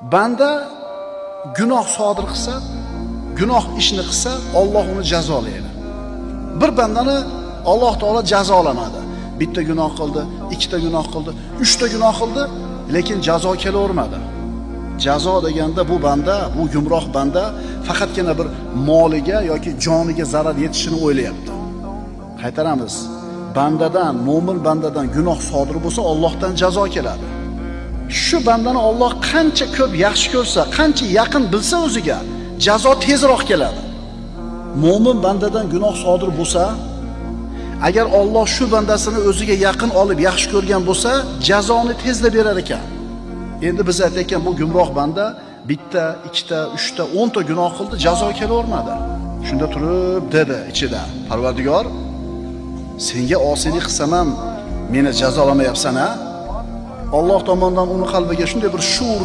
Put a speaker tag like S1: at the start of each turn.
S1: Banda gunoh sodir qilsa, gunoh ishni qilsa, Alloh uni jazolaydi. Bir bandani Alloh taolo jazolamadi. Bitta gunoh qildi, ikkita gunoh qildi, uchta gunoh qildi, lekin jazo kelavermadi. Jazo deganda bu banda, bu gumroh banda faqatgina bir moliga yoki joniga zarar yetishini o'ylayapti. Qaytaramiz. Bandadan, mo'min bandadan gunoh sodir bo'lsa, Allohdan jazo keladi. Shu bandani Alloh qancha ko'p yaxshi ko'rsa, qancha yaqin bilsa o'ziga, jazo tezroq keladi. Mo'min bandadan gunoh sodir bo'lsa, agar Alloh shu bandasini o'ziga yaqin olib yaxshi ko'rgan bo'lsa, jazoni tezda berar ekan. Endi biz aytayotgan bu gumroh banda bitta, ikkita, uchta, 10 ta gunoh qildi, jazo kelavermadi. Shunda turib dedi ichida: Parvardigor, senga osiylik qilsam ham meni jazolamayapsan-a? Alloh tomonidan uni qalbiga shunday bir shuur